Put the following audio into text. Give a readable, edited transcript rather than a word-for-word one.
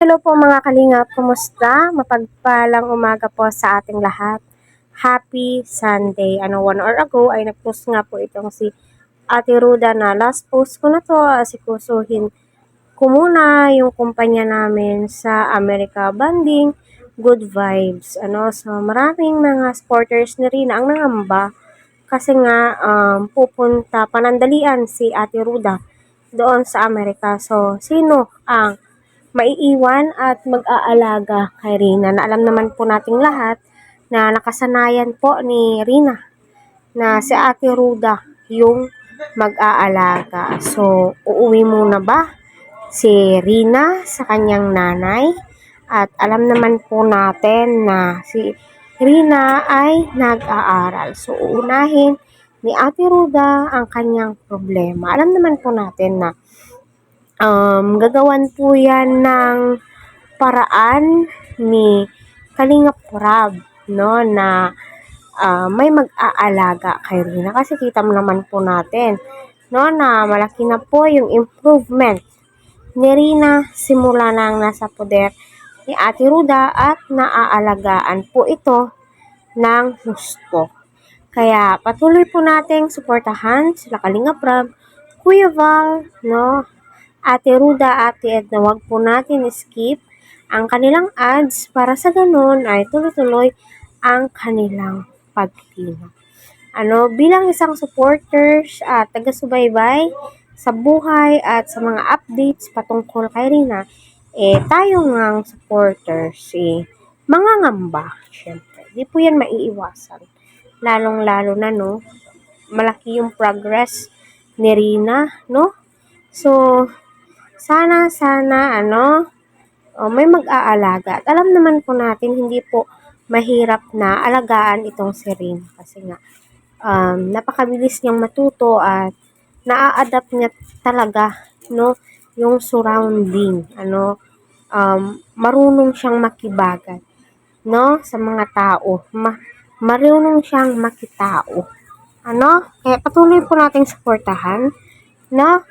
Hello po mga kalingap, kumusta? Mapagpalang umaga po sa ating lahat. Happy Sunday. 1 hour ago ay nag-post nga po itong si Ate Ruda na last post ko na to, asikusuhin ko muna yung kumpanya namin sa America Banding, good vibes. So maraming mga supporters na rin ang nangamba kasi nga pupunta panandalian si Ate Ruda doon sa Amerika. So sino ang maiiwan at mag-aalaga kay Rina na alam naman po nating lahat na nakasanayan po ni Rina na si Ate Ruda yung mag-aalaga. So, uuwi muna ba si Rina sa kanyang nanay? At alam naman po natin na si Rina ay nag-aaral. So, uunahin ni Ate Ruda ang kanyang problema. Alam naman po natin na gagawan po yan ng paraan ni Kalingap Rab, no, na may mag-aalaga kay Rina. Kasi kita mo naman po natin, no, na malaki na po yung improvement ni Rina simula nang nasa poder ni Ate Ruda at naaalagaan po ito ng husto. Kaya patuloy po nating suportahan sila Kalingap Rab, Kuya Val, no, Ate Ruda, Ate Edna, wag po natin skip ang kanilang ads para sa ganun ay tuloy-tuloy ang kanilang pagkikilos. Bilang isang supporters at taga-subaybay sa buhay at sa mga updates patungkol kay Rina, tayo ngang supporters, mangangamba, syempre. Di po yan maiiwasan. Lalong-lalo na, no, malaki yung progress ni Rina, no? So, sana, may mag-aalaga. At alam naman po natin, hindi po mahirap na alagaan itong si Rina. Kasi nga, napakabilis niyang matuto at naa-adapt niya talaga, no, yung surrounding. Marunong siyang makibagan, no, sa mga tao. Marunong siyang makitao. Kaya patuloy po nating suportahan, no,